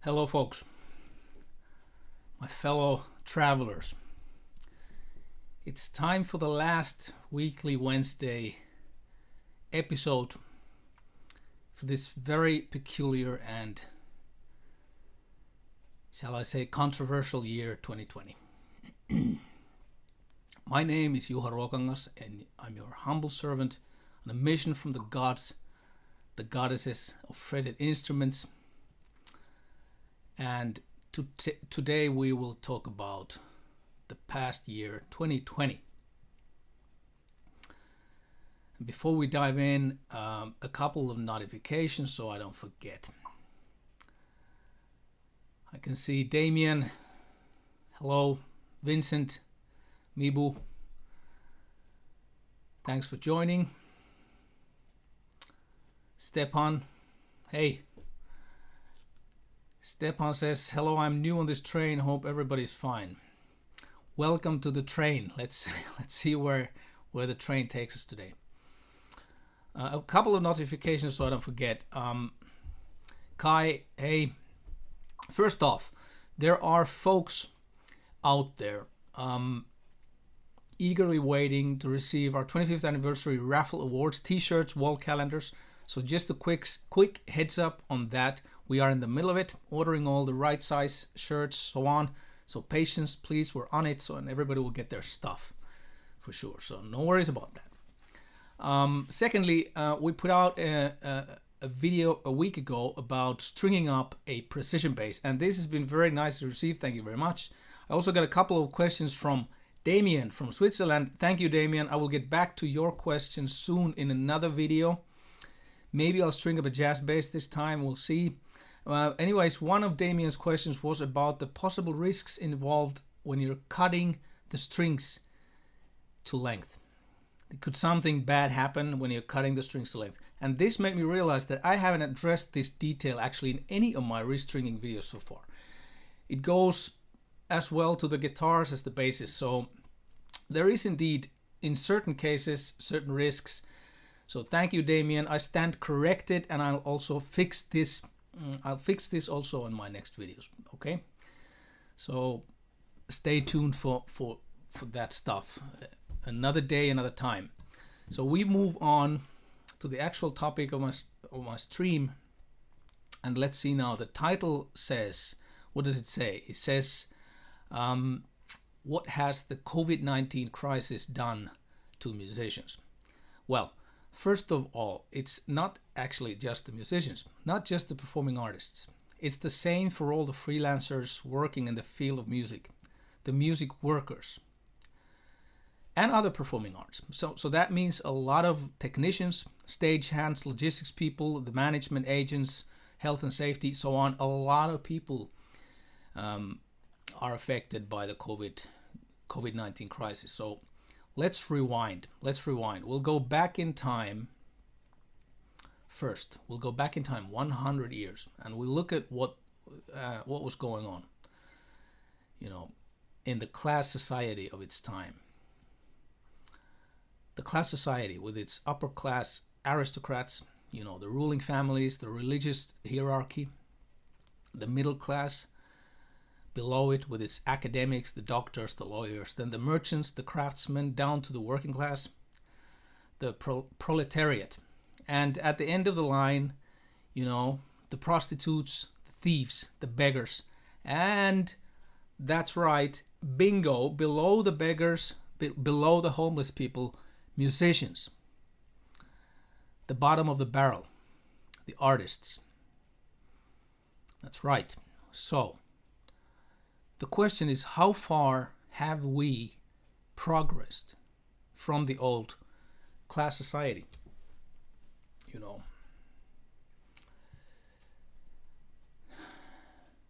Hello, folks, my fellow travelers. It's time for the last weekly Wednesday episode for this very peculiar and, shall I say, controversial year 2020. My name is Juha Ruokangas, and I'm your humble servant on a mission from the gods, the goddesses of fretted instruments. And today we will talk about the past year 2020. And before we dive in, a couple of notifications so I don't forget. I can see Damien, hello, Vincent, Mibu, thanks for joining. Stepan, hey. Stepan says, hello, I'm new on this train, hope everybody's fine. Welcome to the train. Let's see where the train takes us today. A couple of notifications so I don't forget. Kai, hey, first off, there are folks out there eagerly waiting to receive our 25th anniversary raffle awards, t-shirts, wall calendars. So just a quick heads up on that. We are in the middle of it, ordering all the right size shirts, so on. So patience, please, we're on it, and everybody will get their stuff for sure. So no worries about that. Secondly, we put out a video a week ago about stringing up a precision bass, and this has been very nicely received. Thank you very much. I also got a couple of questions from Damien from Switzerland. Thank you, Damien. I will get back to your questions soon in another video. Maybe I'll string up a jazz bass this time, we'll see. Anyways, one of Damien's questions was about the possible risks involved when you're cutting the strings to length. Could something bad happen when you're cutting the strings to length? And this made me realize that I haven't addressed this detail actually in any of my restringing videos so far. It goes as well to the guitars as the basses. So there is indeed, in certain cases, certain risks. So thank you, Damien. I stand corrected, and I'll also fix this. I'll fix this also in my next videos. Okay. So stay tuned for that stuff. Another day, another time. So we move on to the actual topic of my stream, and let's see now. The title says, what does it say? It says, what has the COVID-19 crisis done to musicians? Well, first of all, it's not actually just the musicians, not just the performing artists. It's the same for all the freelancers working in the field of music, the music workers, and other performing arts. So that means a lot of technicians, stagehands, logistics people, the management agents, health and safety, so on. A lot of people are affected by the COVID-19 crisis. So let's rewind. We'll go back in time first. We'll go back in time 100 years, and we'll look at what was going on, in the class society of its time. The class society with its upper class aristocrats, the ruling families, the religious hierarchy, the middle class, below it with its academics, the doctors, the lawyers, then the merchants, the craftsmen, down to the working class, the proletariat. And at the end of the line, the prostitutes, the thieves, the beggars. And that's right, bingo, below the beggars, below the homeless people, musicians. The bottom of the barrel, the artists. That's right. So, the question is, how far have we progressed from the old class society?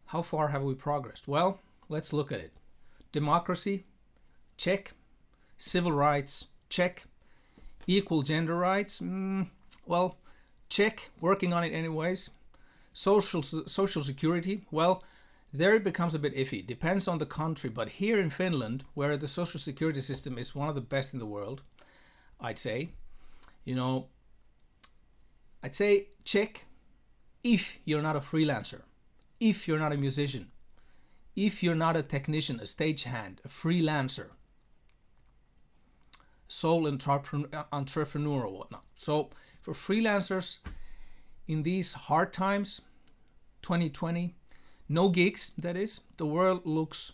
How far have we progressed? Well, let's look at it. Democracy, check. Civil rights, check. Equal gender rights, well, check. Working on it anyways. Social security, well, there it becomes a bit iffy. Depends on the country, but here in Finland, where the social security system is one of the best in the world, I'd say, I'd say check if you're not a freelancer. if you're not a musician, if you're not a technician, a stagehand, a freelancer, sole entrepreneur or whatnot. So for freelancers in these hard times, 2020, no gigs, that is, the world looks,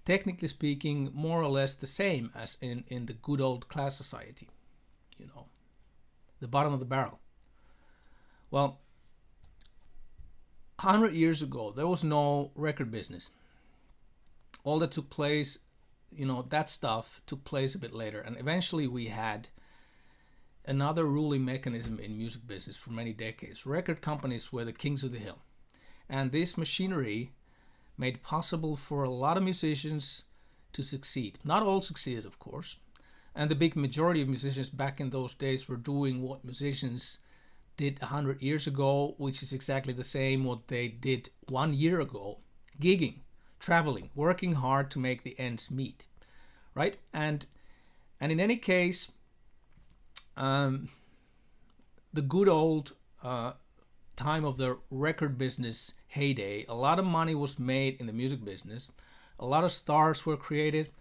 technically speaking, more or less the same as in the good old class society, you know, the bottom of the barrel. Well, 100 years ago, there was no record business. All that took place, you know, that stuff took place a bit later. And eventually we had another ruling mechanism in music business for many decades. Record companies were the kings of the hill. And this machinery made it possible for a lot of musicians to succeed. Not all succeeded, of course. And the big majority of musicians back in those days were doing what musicians did 100 years ago, which is exactly the same what they did 1 year ago. Gigging, traveling, working hard to make the ends meet, right? And in any case, the good old time of the record business heyday, a lot of money was made in the music business. A lot of stars were created.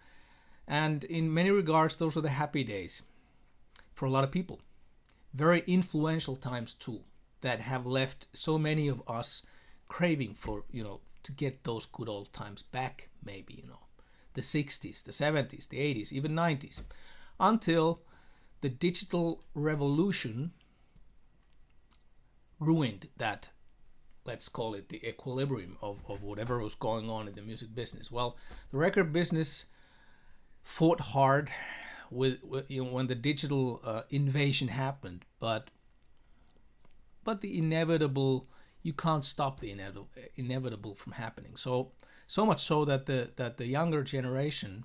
And in many regards, those were the happy days for a lot of people. Very influential times too, that have left so many of us craving for, you know, to get those good old times back, maybe, you know, the 60s, the 70s, the 80s, even 90s, until the digital revolution ruined that, let's call it the equilibrium of whatever was going on in the music business. Well, the record business fought hard with you know, when the digital invasion happened, but the inevitable, you can't stop the inevitable from happening. So much so that the younger generation,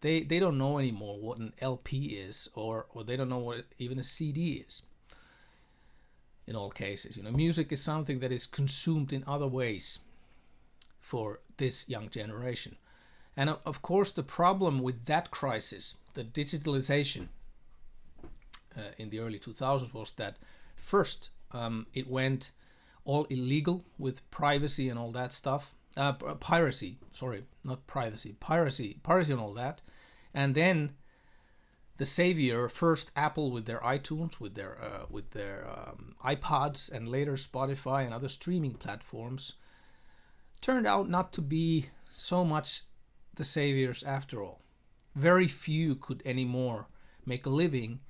they don't know anymore what an LP is, or they don't know what even a CD is. In all cases, you know, music is something that is consumed in other ways for this young generation. And of course, the problem with that crisis, the digitalization in the early 2000s, was that first it went all illegal with privacy and all that stuff. Piracy, sorry, not privacy, piracy and all that. And then the savior, first Apple with their iTunes, with their iPods, and later Spotify and other streaming platforms, turned out not to be so much the saviors after all. Very few could anymore make a living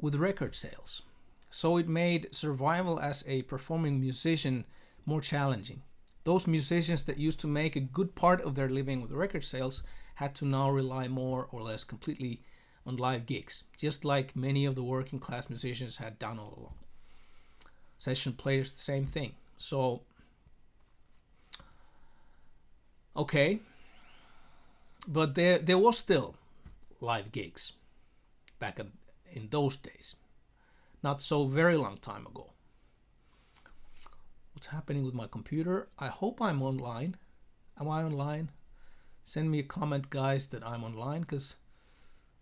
with record sales. So it made survival as a performing musician more challenging. Those musicians that used to make a good part of their living with record sales had to now rely more or less completely on live gigs, just like many of the working class musicians had done all along. Session players, the same thing. So okay, but there was still live gigs back in those days, not so very long time ago. What's happening with my computer? I hope I'm online. Am I online? Send me a comment, guys, that I'm online, because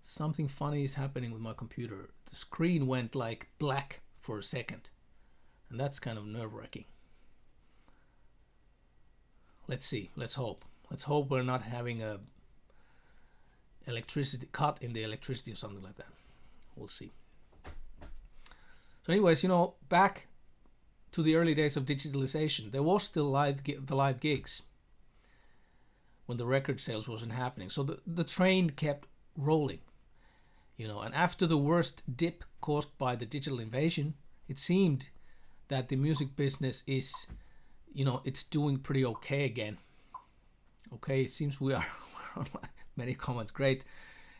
something funny is happening with my computer. The screen went like black for a second, and that's kind of nerve-wracking. Let's see. Let's hope. Let's hope we're not having a electricity cut in the electricity or something like that. We'll see. So anyways, you know, back to the early days of digitalization, there was still the live gigs when the record sales wasn't happening. So the train kept rolling, you know, and after the worst dip caused by the digital invasion, it seemed that the music business is, you know, it's doing pretty okay again. Okay, it seems we're online. Many comments, great.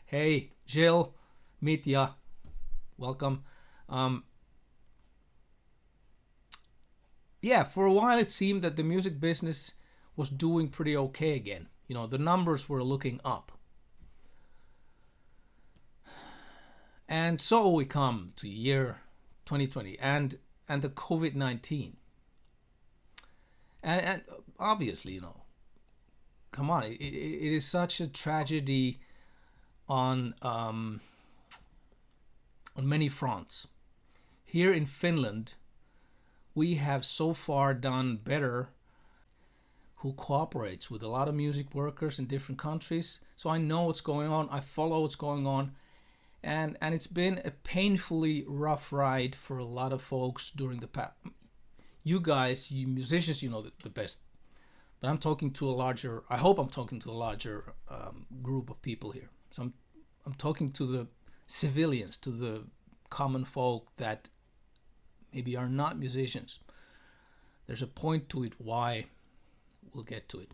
Hey, Jill, Mitya, welcome. Yeah, for a while it seemed that the music business was doing pretty okay again. You know, the numbers were looking up. And so we come to year 2020 and the COVID-19. And obviously, you know, come on, it is such a tragedy on many fronts. Here in Finland, we have so far done better, who cooperates with a lot of music workers in different countries. So I know what's going on, I follow what's going on, and it's been a painfully rough ride for a lot of folks during the past. You guys, you musicians, you know the best. But I'm talking to a larger, I hope I'm talking to a larger group of people here. So I'm talking to the civilians, to the common folk that maybe are not musicians. There's a point to it why. We'll get to it.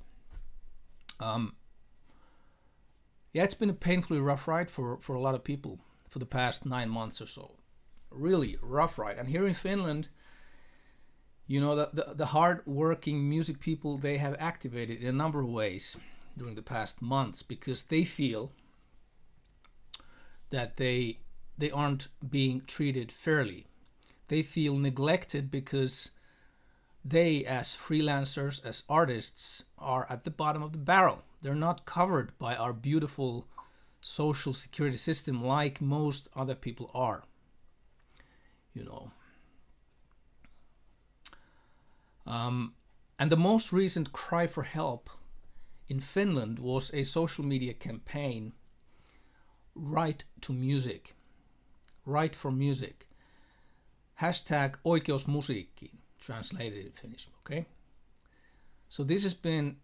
Yeah, it's been a painfully rough ride for a lot of people for the past 9 months or so. Really rough ride. And here in Finland, you know, the hard-working music people, they have activated in a number of ways during the past months because they feel that they aren't being treated fairly. They feel neglected because they, as freelancers, as artists, are at the bottom of the barrel. They're not covered by our beautiful social security system like most other people are. You know. And the most recent cry for help in Finland was a social media campaign, Right to Music. Right for Music. Hashtag oikeusmusiikkiin. Translated in Finnish, okay? So this has been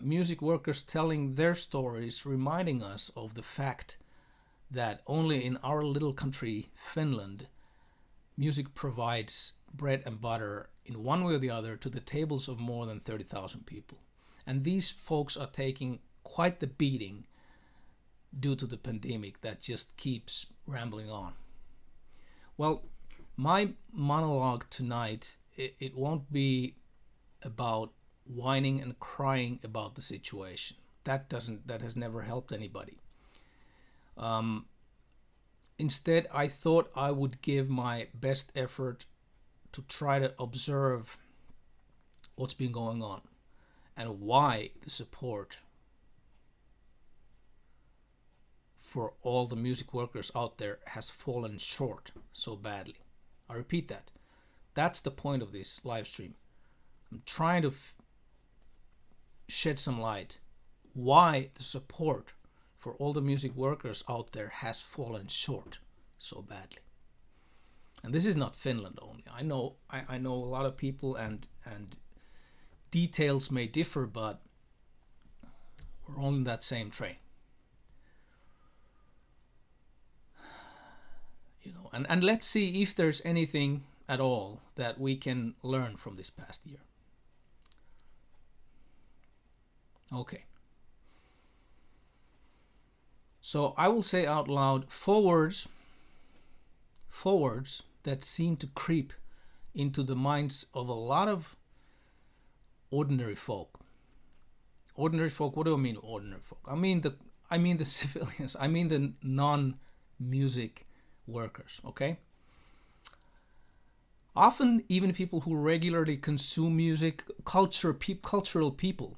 music workers telling their stories, reminding us of the fact that only in our little country, Finland, music provides bread and butter in one way or the other to the tables of more than 30,000 people. And these folks are taking quite the beating due to the pandemic that just keeps rambling on. Well, my monologue tonight, it won't be about whining and crying about the situation. That has never helped anybody. Instead, I thought I would give my best effort to try to observe what's been going on and why the support for all the music workers out there has fallen short so badly. I repeat that. That's the point of this live stream. I'm trying to shed some light why the support for all the music workers out there has fallen short so badly. And this is not Finland only. I know a lot of people and details may differ, but we're all in that same train. You know, and let's see if there's anything at all that we can learn from this past year. Okay. So I will say out loud four words that seem to creep into the minds of a lot of ordinary folk. Ordinary folk, what do I mean ordinary folk? I mean the civilians, I mean the non-music workers, okay? Often even people who regularly consume music, cultural people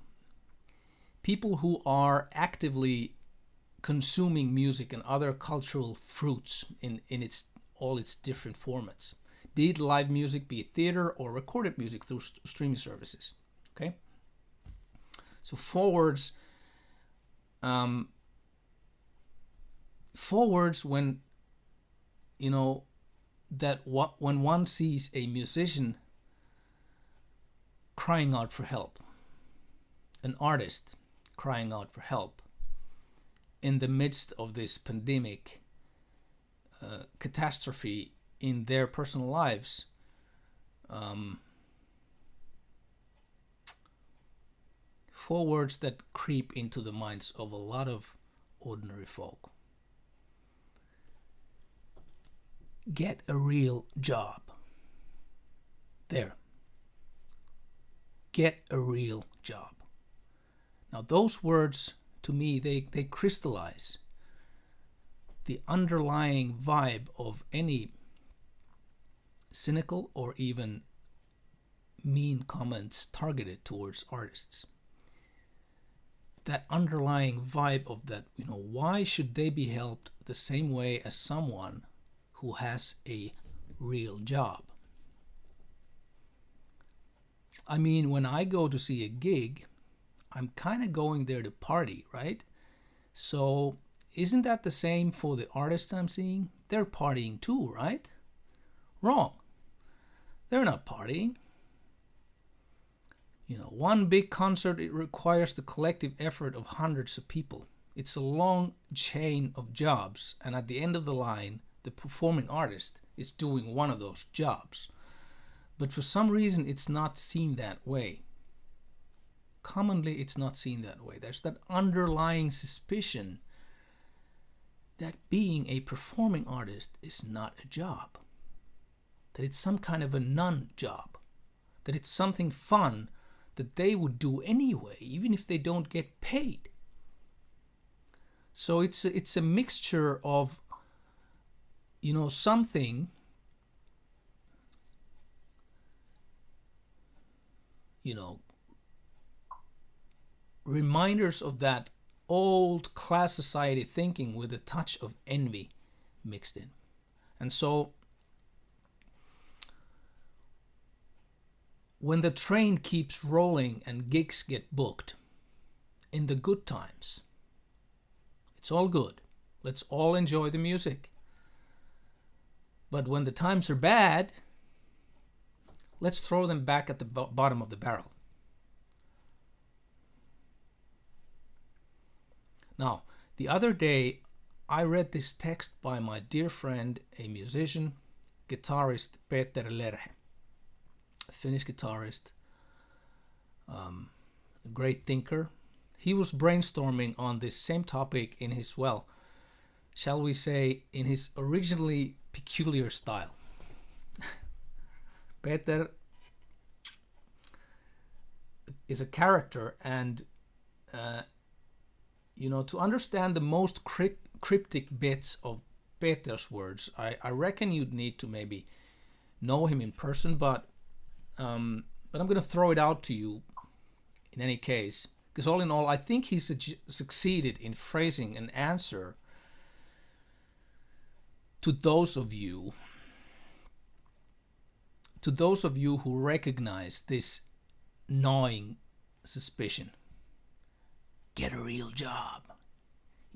who are actively consuming music and other cultural fruits in all its different formats, be it live music, be it theater or recorded music through streaming services, okay? So forwards when, you know, when one sees a musician crying out for help, an artist crying out for help in the midst of this pandemic catastrophe in their personal lives, four words that creep into the minds of a lot of ordinary folk. Get a real job. There. Get a real job. Now those words, to me, they crystallize the underlying vibe of any cynical or even mean comments targeted towards artists. That underlying vibe of that, you know, why should they be helped the same way as someone who has a real job? I mean, when I go to see a gig, I'm kind of going there to party, right? So isn't that the same for the artists I'm seeing? They're partying too, right? Wrong. They're not partying. You know, one big concert, it requires the collective effort of hundreds of people. It's a long chain of jobs, and at the end of the line, the performing artist is doing one of those jobs. But for some reason, it's not seen that way. Commonly, it's not seen that way. There's that underlying suspicion that being a performing artist is not a job. That it's some kind of a non-job. That it's something fun that they would do anyway, even if they don't get paid. So it's a mixture of, you know, something, you know, reminders of that old class society thinking with a touch of envy mixed in. And so when the train keeps rolling and gigs get booked, in the good times, it's all good. Let's all enjoy the music. But when the times are bad, let's throw them back at the bottom of the barrel. Now, the other day, I read this text by my dear friend, a musician, guitarist Peter Lerhe, a Finnish guitarist, a great thinker. He was brainstorming on this same topic in his, well, shall we say, in his originally peculiar style. Peter is a character, and you know, to understand the most cryptic bits of Peter's words, I reckon you'd need to maybe know him in person, but I'm going to throw it out to you in any case, because all in all, I think he succeeded in phrasing an answer to those of you who recognize this gnawing suspicion. Get a real job.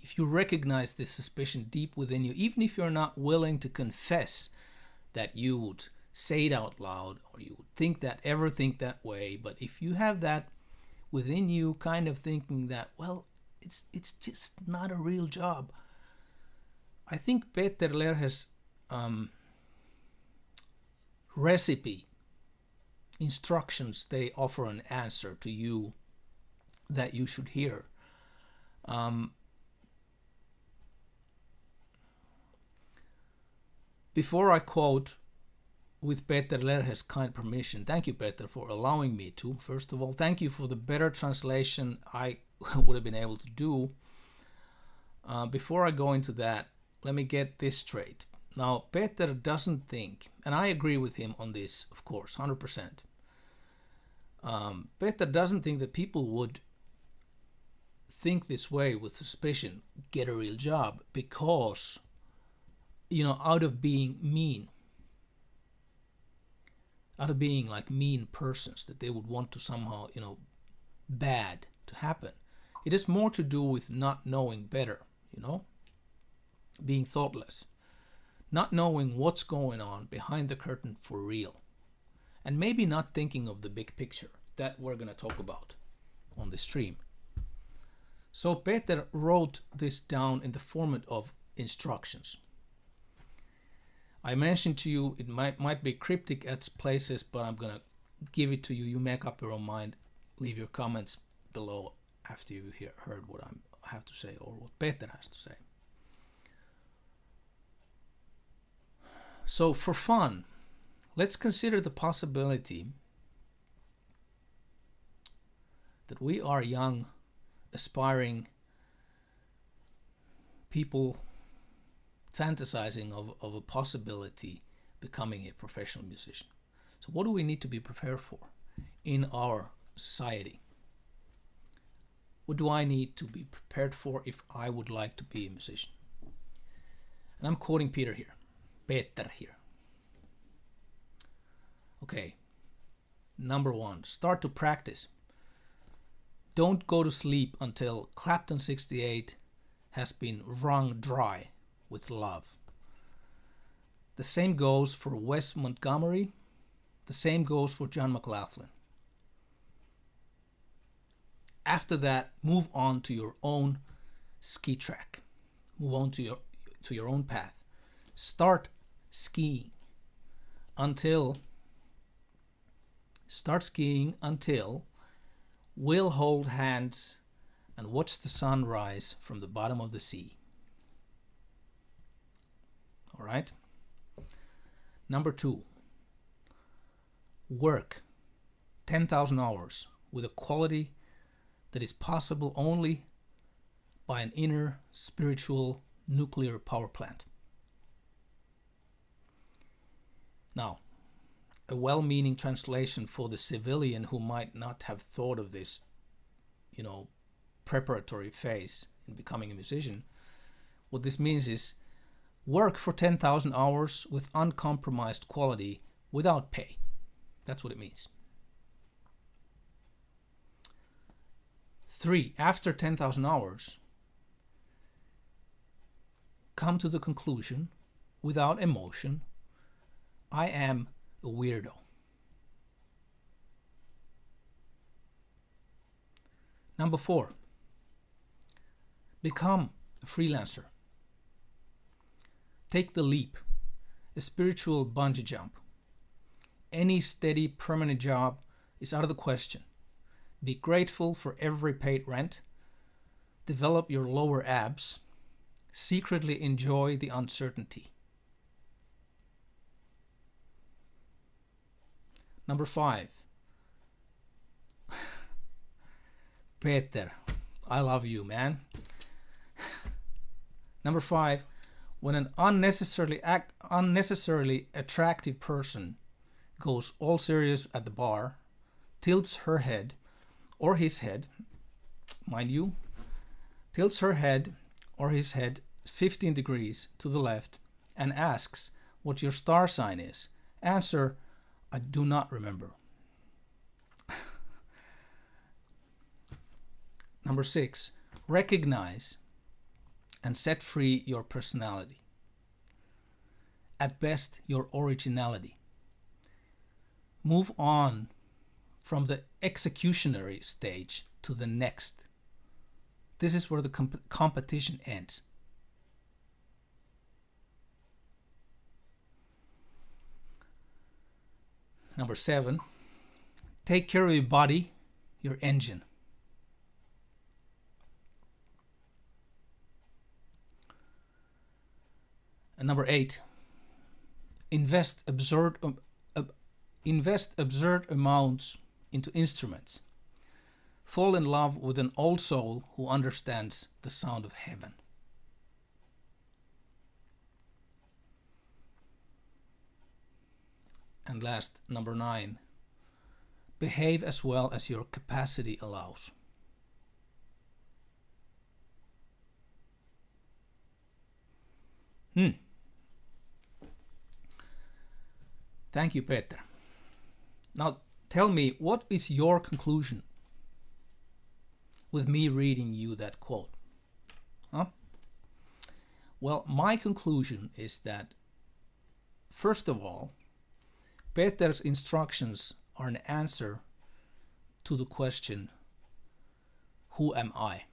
If you recognize this suspicion deep within you, even if you're not willing to confess that you would say it out loud or you would ever think that way, but if you have that within you kind of thinking that, well, it's just not a real job, I think Peter Lerhe's recipe, instructions, they offer an answer to you that you should hear. Before I quote with Peter Lerhe's kind permission, thank you, Peter, for allowing me to. First of all, thank you for the better translation I would have been able to do. Before I go into that, let me get this straight. Now, Peter doesn't think, and I agree with him on this, of course, 100%. Peter doesn't think that people would think this way with suspicion, get a real job, because, you know, out of being mean, out of being like mean persons, that they would want to somehow, you know, bad to happen. It is more to do with not knowing better, you know, being thoughtless, not knowing what's going on behind the curtain for real, and maybe not thinking of the big picture that we're going to talk about on the stream. So Peter wrote this down in the format of instructions. I mentioned to you it might be cryptic at places, but I'm going to give it to you. You make up your own mind. Leave your comments below after you heard what I have to say or what Peter has to say. So for fun, let's consider the possibility that we are young, aspiring people fantasizing of a possibility becoming a professional musician. So what do we need to be prepared for in our society? What do I need to be prepared for if I would like to be a musician? And I'm quoting Peter here. Okay. Number 1, start to practice. Don't go to sleep until Clapton 68 has been wrung dry with love. The same goes for Wes Montgomery. The same goes for John McLaughlin. After that, move on to your own ski track. Move on to your own path. Start skiing until we'll hold hands and watch the sun rise from the bottom of the sea. All right? Number 2, work 10,000 hours with a quality that is possible only by an inner spiritual nuclear power plant. Now, a well-meaning translation for the civilian who might not have thought of this, preparatory phase in becoming a musician. What this means is work for 10,000 hours with uncompromised quality without pay. That's what it means. 3, after 10,000 hours, come to the conclusion, without emotion, I am a weirdo. Number 4, become a freelancer. Take the leap, a spiritual bungee jump. Any steady, permanent job is out of the question. Be grateful for every paid rent. Develop your lower abs. Secretly enjoy the uncertainty. Number 5. Peter, I love you, man. Number 5. When an unnecessarily attractive person goes all serious at the bar, tilts her head, or his head, mind you, tilts her head or his head 15 degrees to the left and asks what your star sign is, answer, I do not remember. Number 6, recognize and set free your personality. At best, your originality. Move on from the executionary stage to the next. This is where the competition ends. Number 7, take care of your body, your engine. And number 8, invest absurd amounts into instruments. Fall in love with an old soul who understands the sound of heaven. And last, number 9, behave as well as your capacity allows. Thank you, Peter. Now tell me, what is your conclusion with me reading you that quote? Huh? Well, my conclusion is that, first of all, Peter's instructions are an answer to the question, who am I?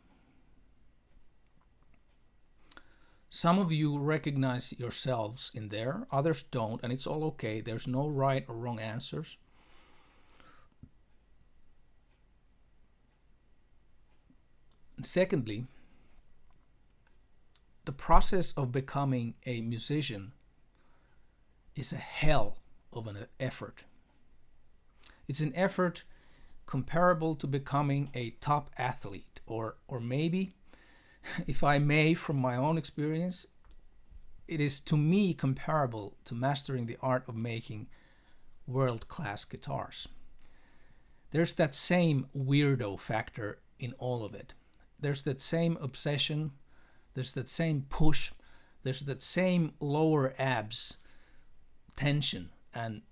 Some of you recognize yourselves in there, others don't, and it's all okay. There's no right or wrong answers. And secondly, the process of becoming a musician is a hell of an effort. It's an effort comparable to becoming a top athlete, or maybe, if I may, from my own experience, it is to me comparable to mastering the art of making world-class guitars. There's that same weirdo factor in all of it. There's that same obsession, there's that same push, there's that same lower abs tension and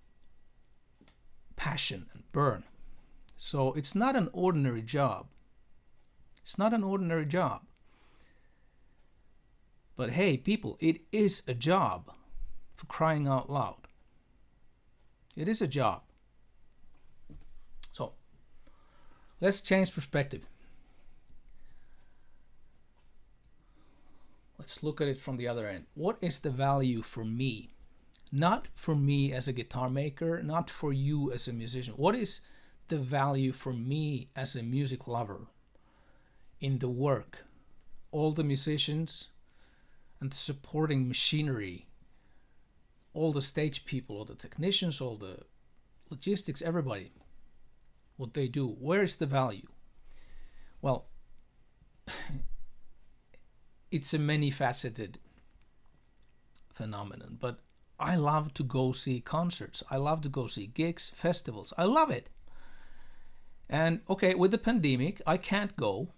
passion and burn. So it's not an ordinary job. It's not an ordinary job. But hey, people, it is a job, for crying out loud. It is a job. So let's change perspective. Let's look at it from the other end. What is the value for me? Not for me as a guitar maker, not for you as a musician. What is the value for me as a music lover in the work? All the musicians and the supporting machinery, all the stage people, all the technicians, all the logistics, everybody, what they do. Where is the value? Well, it's a many-faceted phenomenon, but I love to go see concerts. I love to go see gigs, festivals. I love it. And okay, with the pandemic, I can't go.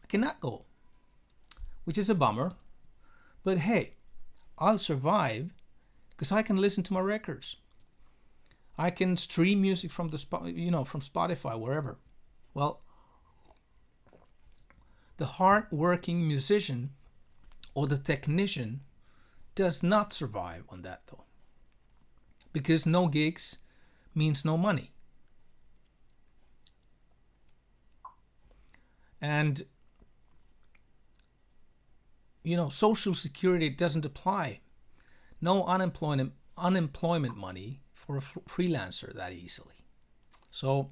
I cannot go, which is a bummer. But hey, I'll survive because I can listen to my records. I can stream music from from Spotify, wherever. Well, the hard-working musician or the technician does not survive on that, though, because no gigs means no money. And Social Security doesn't apply. No unemployment money for a freelancer that easily. So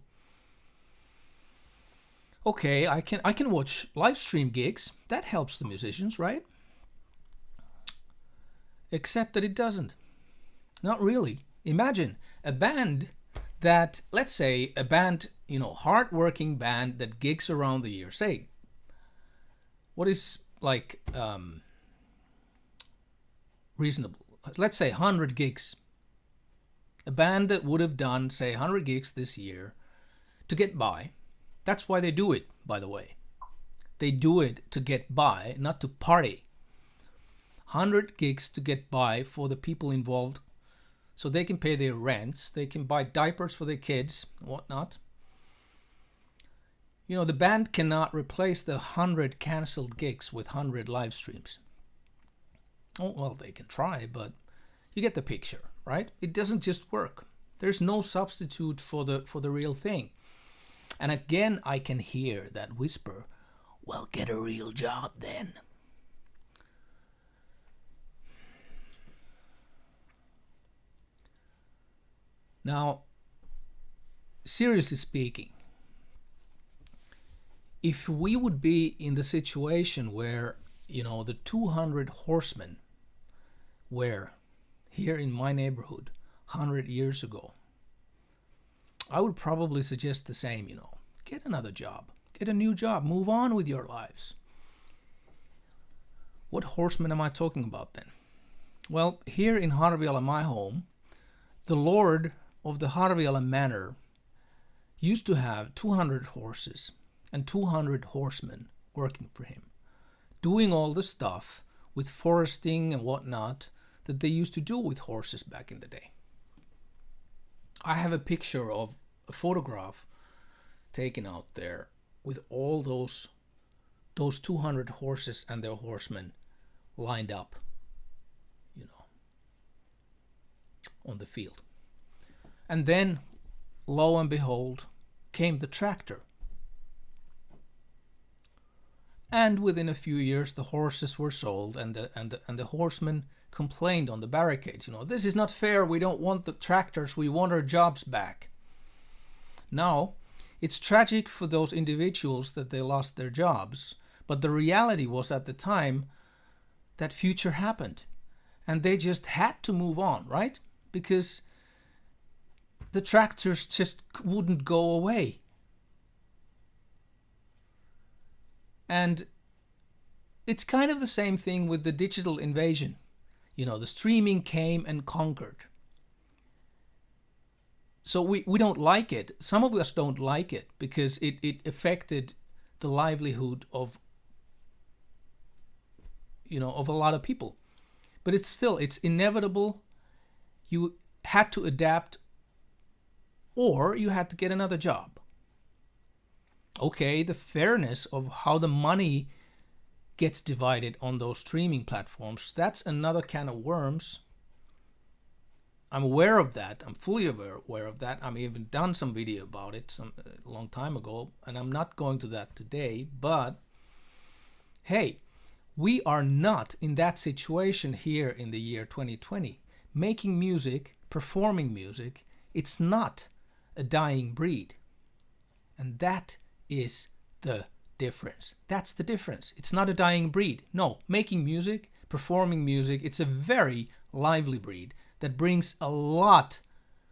okay, I can watch live stream gigs. That helps the musicians, right? Except that it doesn't. Not really. Imagine a band that, let's say, a band, hard-working band that gigs around the year. Say, what is like reasonable? Let's say 100 gigs. A band that would have done, say, 100 gigs this year to get by. That's why they do it, by the way. They do it to get by, not to party. 100 gigs to get by for the people involved, so they can pay their rents, they can buy diapers for their kids, whatnot. The band cannot replace the 100 cancelled gigs with 100 live streams. Oh, well, they can try, but you get the picture, right? It doesn't just work. There's no substitute for the real thing. And again, I can hear that whisper, well, get a real job then. Now, seriously speaking, if we would be in the situation where, the 200 horsemen were here in my neighborhood 100 years ago, I would probably suggest the same, get another job, get a new job, move on with your lives. What horsemen am I talking about then? Well, here in Harviala, my home, the Lord of the Harviala Manor used to have 200 horses and 200 horsemen working for him, doing all the stuff with foresting and whatnot that they used to do with horses back in the day. I have a picture of a photograph taken out there with all those 200 horses and their horsemen lined up, on the field. And then, lo and behold, came the tractor. And within a few years, the horses were sold, and the horsemen complained on the barricades. This is not fair. We don't want the tractors. We want our jobs back. Now, it's tragic for those individuals that they lost their jobs, but the reality was at the time that future happened, and they just had to move on, right? Because the tractors just wouldn't go away. And it's kind of the same thing with the digital invasion. The streaming came and conquered. So we don't like it. Some of us don't like it because it affected the livelihood of a lot of people. But it's inevitable. You had to adapt, or you had to get another job. Okay, the fairness of how the money gets divided on those streaming platforms, that's another can of worms. I'm aware of that. I'm fully aware of that. I've even done some video about it a long time ago, and I'm not going to that today. But hey, we are not in that situation here in the year 2020. Making music, performing music, it's not a dying breed. And that is the difference. That's the difference. It's not a dying breed. No, making music, performing music, it's a very lively breed that brings a lot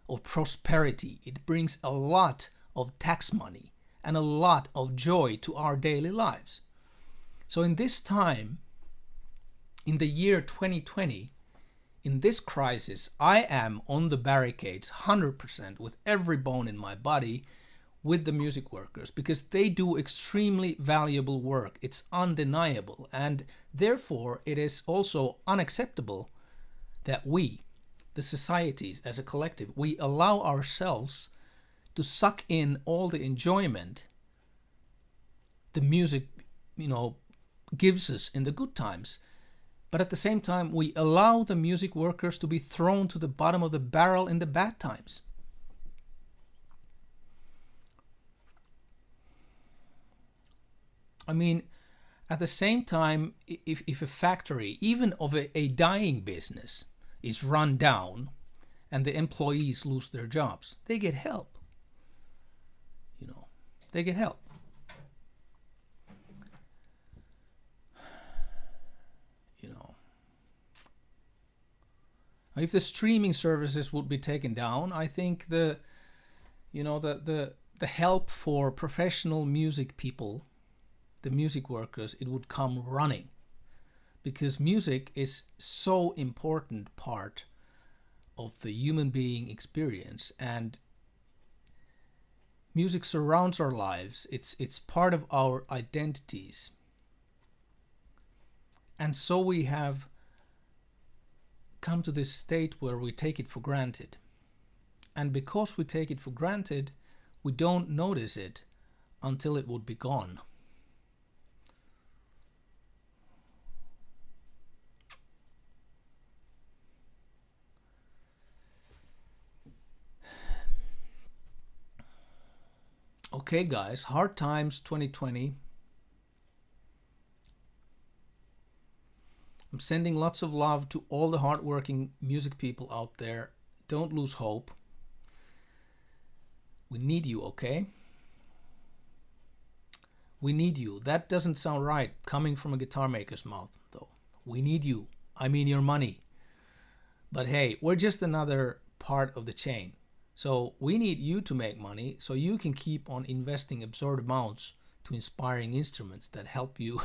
of prosperity. It brings a lot of tax money and a lot of joy to our daily lives. So in this time, in the year 2020, in this crisis, I am on the barricades 100% with every bone in my body with the music workers, because they do extremely valuable work. It's undeniable, and therefore it is also unacceptable that we, the societies as a collective, we allow ourselves to suck in all the enjoyment the music, gives us in the good times. But at the same time, we allow the music workers to be thrown to the bottom of the barrel in the bad times. I mean, at the same time, if a factory, even of a dying business, is run down and the employees lose their jobs, they get help. They get help. If the streaming services would be taken down, I think the help for professional music people, the music workers, it would come running, because music is so important part of the human being experience, and music surrounds our lives. It's part of our identities, and so we have come to this state where we take it for granted. And because we take it for granted, we don't notice it until it would be gone. Okay, guys, hard times 2020. I'm sending lots of love to all the hardworking music people out there. Don't lose hope. We need you, okay? We need you. That doesn't sound right coming from a guitar maker's mouth, though. We need you. I mean your money. But hey, we're just another part of the chain. So we need you to make money so you can keep on investing absurd amounts to inspiring instruments that help you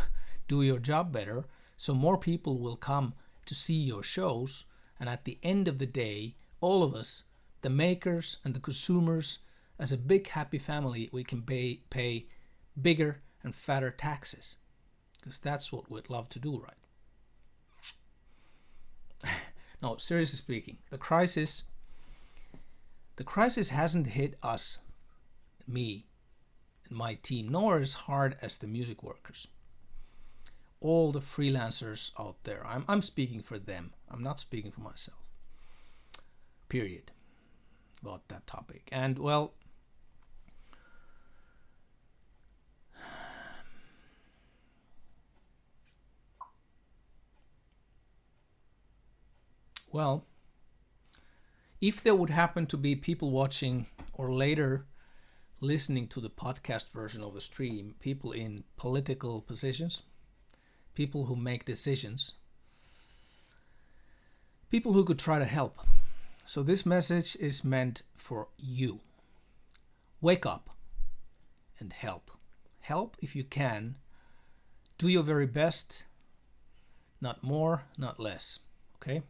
do your job better, so more people will come to see your shows, and at the end of the day, all of us, the makers and the consumers, as a big happy family, we can pay bigger and fatter taxes, because that's what we'd love to do, right? No, seriously speaking, the crisis hasn't hit us, me, and my team, nor as hard as the music workers. All the freelancers out there. I'm speaking for them. I'm not speaking for myself. Period. About that topic. And well, if there would happen to be people watching or later listening to the podcast version of the stream, people in political positions, people who make decisions, people who could try to help. So this message is meant for you. Wake up and help. Help if you can. Do your very best. Not more, not less. Okay?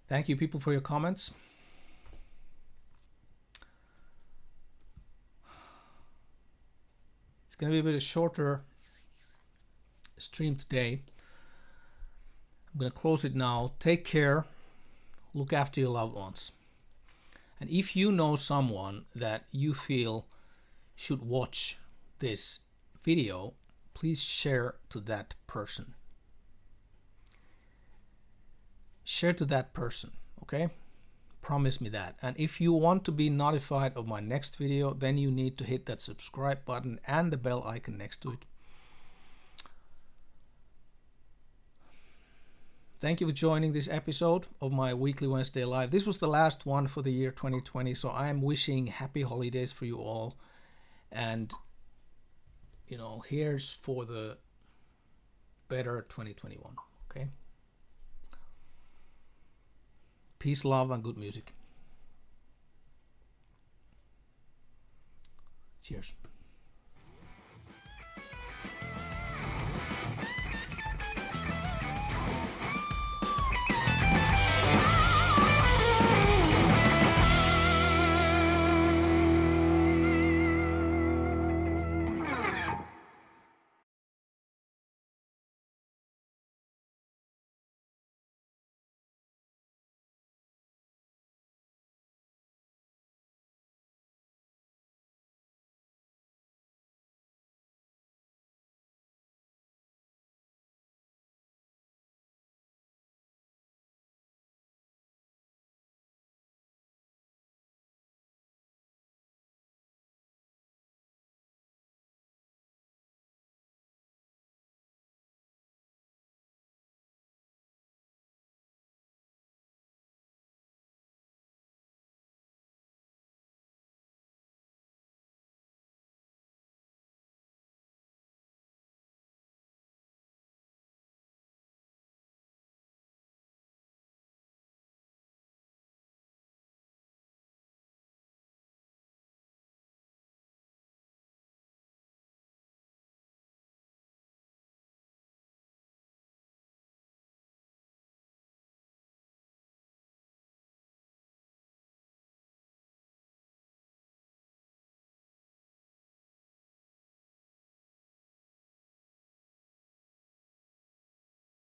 Thank you, people, for your comments. It's going to be a bit of shorter stream today. I'm going to close it now. Take care. Look after your loved ones. And if you know someone that you feel should watch this video, please share to that person. Share to that person, okay? Promise me that. And if you want to be notified of my next video, then you need to hit that subscribe button and the bell icon next to it. Thank you for joining this episode of my weekly Wednesday live. This was the last one for the year 2020, so I am wishing happy holidays for you all. And, you know, here's for the better 2021, okay? Peace, love, and good music. Cheers.